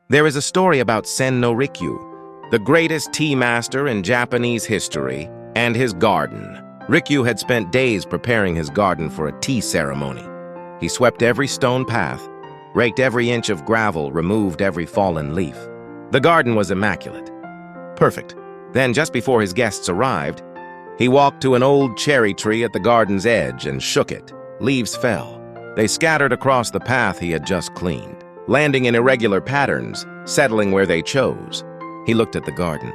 There is a story about Sen no Rikyu, the greatest tea master in Japanese history, and his garden. Rikyu had spent days preparing his garden for a tea ceremony. He swept every stone path, raked every inch of gravel, removed every fallen leaf. The garden was immaculate. Perfect. Then, just before his guests arrived, he walked to an old cherry tree at the garden's edge and shook it. Leaves fell. They scattered across the path he had just cleaned, landing in irregular patterns, settling where they chose. He looked at the garden.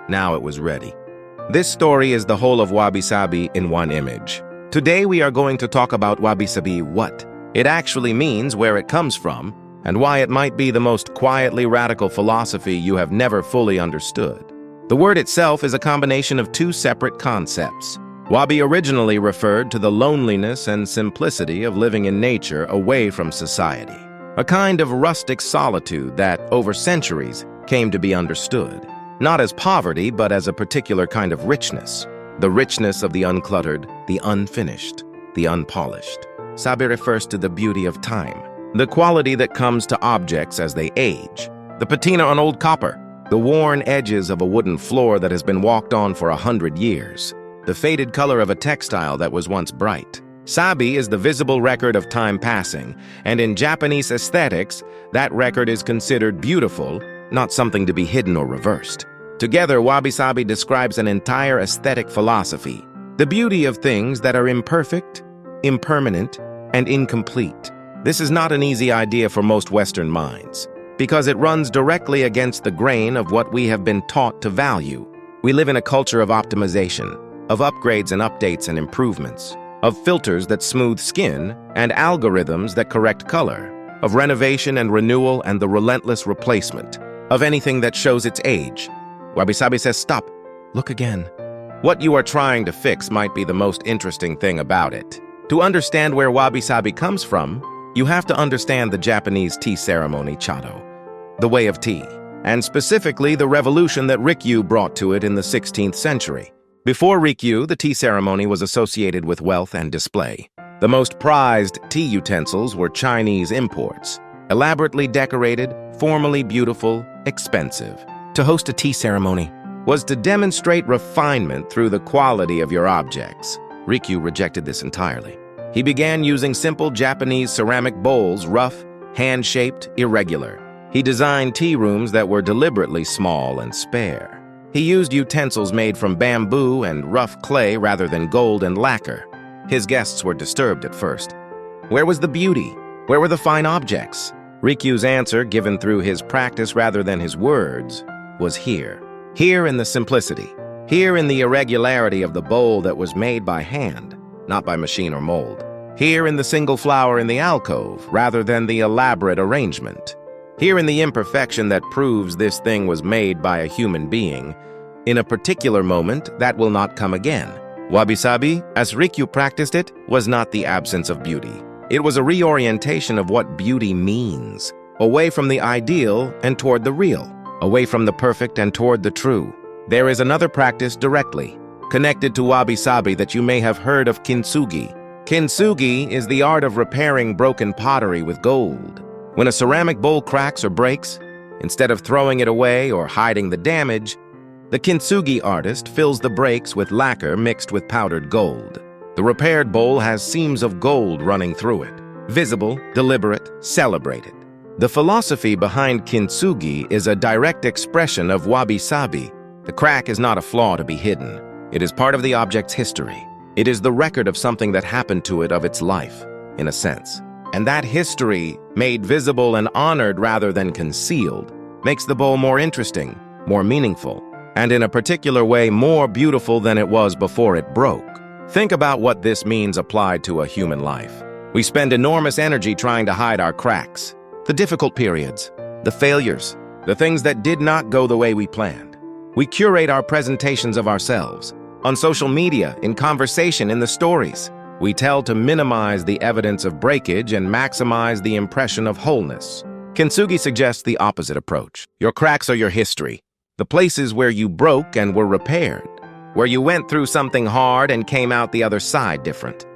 Now it was ready. This story is the whole of Wabi-Sabi in one image. Today we are going to talk about Wabi-Sabi, what it actually means, where it comes from, and why it might be the most quietly radical philosophy you have never fully understood. The word itself is a combination of two separate concepts. Wabi originally referred to the loneliness and simplicity of living in nature away from society, a kind of rustic solitude that, over centuries, came to be understood, not as poverty but as a particular kind of richness, the richness of the uncluttered, the unfinished, the unpolished. Sabi refers to the beauty of time, the quality that comes to objects as they age, the patina on old copper, the worn edges of a wooden floor that has been walked on for 100 years, the faded color of a textile that was once bright. Sabi is the visible record of time passing, and in Japanese aesthetics, that record is considered beautiful, not something to be hidden or reversed. Together, Wabi-Sabi describes an entire aesthetic philosophy, the beauty of things that are imperfect, impermanent, and incomplete. This is not an easy idea for most Western minds, because it runs directly against the grain of what we have been taught to value. We live in a culture of optimization, of upgrades and updates and improvements, of filters that smooth skin and algorithms that correct color, of renovation and renewal and the relentless replacement of anything that shows its age. Wabi-Sabi says, stop, look again. What you are trying to fix might be the most interesting thing about it. To understand where Wabi-Sabi comes from, you have to understand the Japanese tea ceremony, Chado, the way of tea, and specifically the revolution that Rikyu brought to it in the 16th century. Before Rikyu, the tea ceremony was associated with wealth and display. The most prized tea utensils were Chinese imports, elaborately decorated, formally beautiful, expensive. To host a tea ceremony was to demonstrate refinement through the quality of your objects. Rikyu rejected this entirely. He began using simple Japanese ceramic bowls, rough, hand-shaped, irregular. He designed tea rooms that were deliberately small and spare. He used utensils made from bamboo and rough clay rather than gold and lacquer. His guests were disturbed at first. Where was the beauty? Where were the fine objects? Rikyu's answer, given through his practice rather than his words, was here. Here in the simplicity. Here in the irregularity of the bowl that was made by hand, not by machine or mold. Here in the single flower in the alcove, rather than the elaborate arrangement. Here in the imperfection that proves this thing was made by a human being. In a particular moment, that will not come again. Wabi-Sabi, as Rikyu practiced it, was not the absence of beauty. It was a reorientation of what beauty means, away from the ideal and toward the real, away from the perfect and toward the true. There is another practice directly connected to Wabi-Sabi that you may have heard of, Kintsugi. Kintsugi is the art of repairing broken pottery with gold. When a ceramic bowl cracks or breaks, instead of throwing it away or hiding the damage, the Kintsugi artist fills the breaks with lacquer mixed with powdered gold. The repaired bowl has seams of gold running through it, visible, deliberate, celebrated. The philosophy behind Kintsugi is a direct expression of Wabi-Sabi. The crack is not a flaw to be hidden. It is part of the object's history. It is the record of something that happened to it, of its life, in a sense. And that history, made visible and honored rather than concealed, makes the bowl more interesting, more meaningful, and in a particular way more beautiful than it was before it broke. Think about what this means applied to a human life. We spend enormous energy trying to hide our cracks, the difficult periods, the failures, the things that did not go the way we planned. We curate our presentations of ourselves, on social media, in conversation, in the stories. We tell to minimize the evidence of breakage and maximize the impression of wholeness. Kintsugi suggests the opposite approach. Your cracks are your history, the places where you broke and were repaired, where you went through something hard and came out the other side different.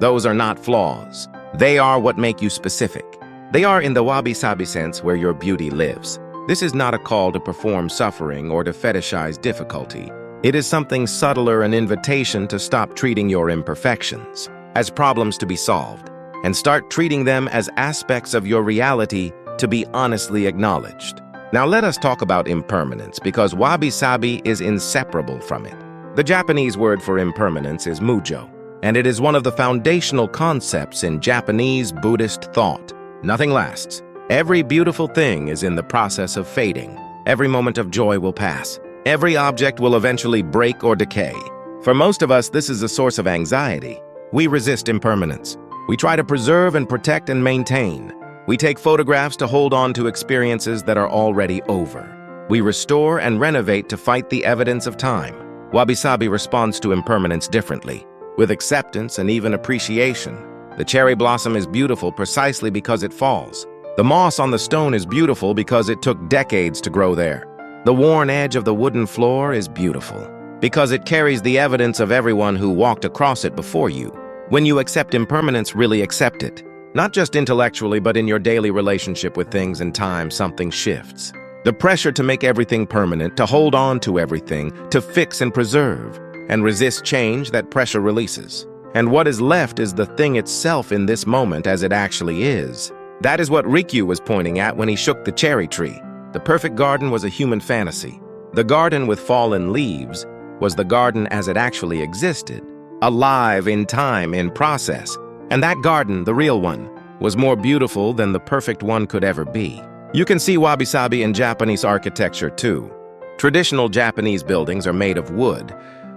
Those are not flaws. They are what make you specific. They are in the Wabi-Sabi sense where your beauty lives. This is not a call to perform suffering or to fetishize difficulty. It is something subtler, an invitation to stop treating your imperfections as problems to be solved and start treating them as aspects of your reality to be honestly acknowledged. Now let us talk about impermanence, because Wabi-Sabi is inseparable from it. The Japanese word for impermanence is mujo, and it is one of the foundational concepts in Japanese Buddhist thought. Nothing lasts. Every beautiful thing is in the process of fading. Every moment of joy will pass. Every object will eventually break or decay. For most of us, this is a source of anxiety. We resist impermanence. We try to preserve and protect and maintain. We take photographs to hold on to experiences that are already over. We restore and renovate to fight the evidence of time. Wabi-Sabi responds to impermanence differently, with acceptance and even appreciation. The cherry blossom is beautiful precisely because it falls. The moss on the stone is beautiful because it took decades to grow there. The worn edge of the wooden floor is beautiful because it carries the evidence of everyone who walked across it before you. When you accept impermanence, really accept it. Not just intellectually, but in your daily relationship with things and time, something shifts. The pressure to make everything permanent, to hold on to everything, to fix and preserve, and resist change, that pressure releases. And what is left is the thing itself in this moment as it actually is. That is what Rikyu was pointing at when he shook the cherry tree. The perfect garden was a human fantasy. The garden with fallen leaves was the garden as it actually existed, alive in time, in process. And that garden, the real one, was more beautiful than the perfect one could ever be. You can see Wabi-Sabi in Japanese architecture too. Traditional Japanese buildings are made of wood,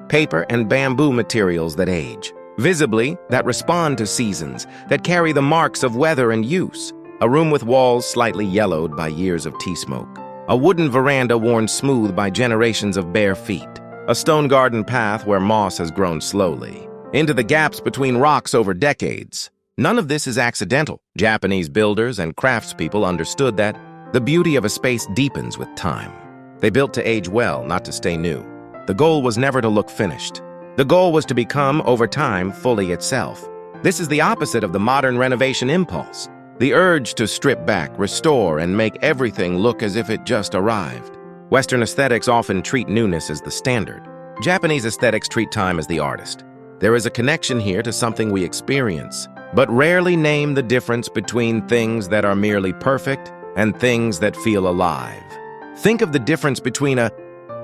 paper, and bamboo materials that age, visibly, that respond to seasons, that carry the marks of weather and use. A room with walls slightly yellowed by years of tea smoke. A wooden veranda worn smooth by generations of bare feet. A stone garden path where moss has grown slowly into the gaps between rocks over decades. None of this is accidental. Japanese builders and craftspeople understood that the beauty of a space deepens with time. They built to age well, not to stay new. The goal was never to look finished. The goal was to become, over time, fully itself. This is the opposite of the modern renovation impulse. The urge to strip back, restore, and make everything look as if it just arrived. Western aesthetics often treat newness as the standard. Japanese aesthetics treat time as the artist. There is a connection here to something we experience, but rarely name the difference between things that are merely perfect and things that feel alive. Think of the difference between a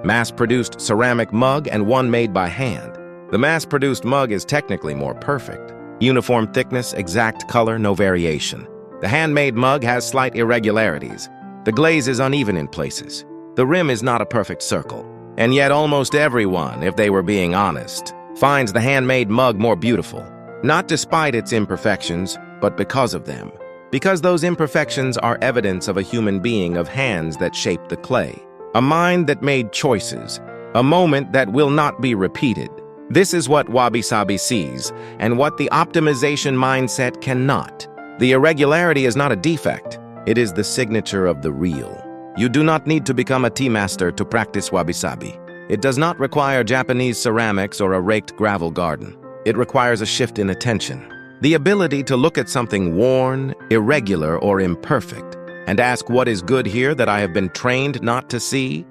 mass-produced ceramic mug and one made by hand. The mass-produced mug is technically more perfect. Uniform thickness, exact color, no variation. The handmade mug has slight irregularities. The glaze is uneven in places. The rim is not a perfect circle. And yet almost everyone, if they were being honest, finds the handmade mug more beautiful. Not despite its imperfections, but because of them. Because those imperfections are evidence of a human being, of hands that shaped the clay. A mind that made choices. A moment that will not be repeated. This is what Wabi-Sabi sees, and what the optimization mindset cannot. The irregularity is not a defect. It is the signature of the real. You do not need to become a tea master to practice Wabi-Sabi. It does not require Japanese ceramics or a raked gravel garden. It requires a shift in attention. The ability to look at something worn, irregular, or imperfect, and ask what is good here that I have been trained not to see.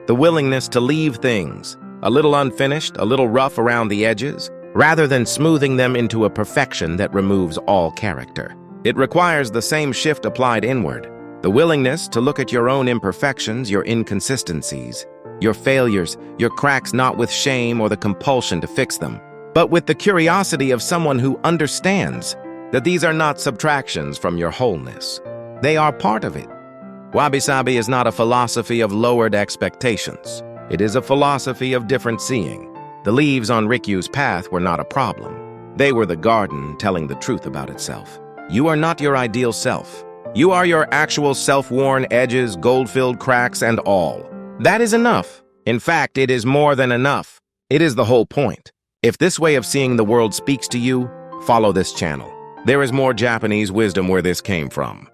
The willingness to leave things, a little unfinished, a little rough around the edges, rather than smoothing them into a perfection that removes all character. It requires the same shift applied inward. The willingness to look at your own imperfections, your inconsistencies, your failures, your cracks, not with shame or the compulsion to fix them, but with the curiosity of someone who understands that these are not subtractions from your wholeness. They are part of it. Wabi-Sabi is not a philosophy of lowered expectations. It is a philosophy of different seeing. The leaves on Rikyu's path were not a problem. They were the garden telling the truth about itself. You are not your ideal self. You are your actual self-worn edges, gold-filled cracks, and all. That is enough. In fact, it is more than enough. It is the whole point. If this way of seeing the world speaks to you, follow this channel. There is more Japanese wisdom where this came from.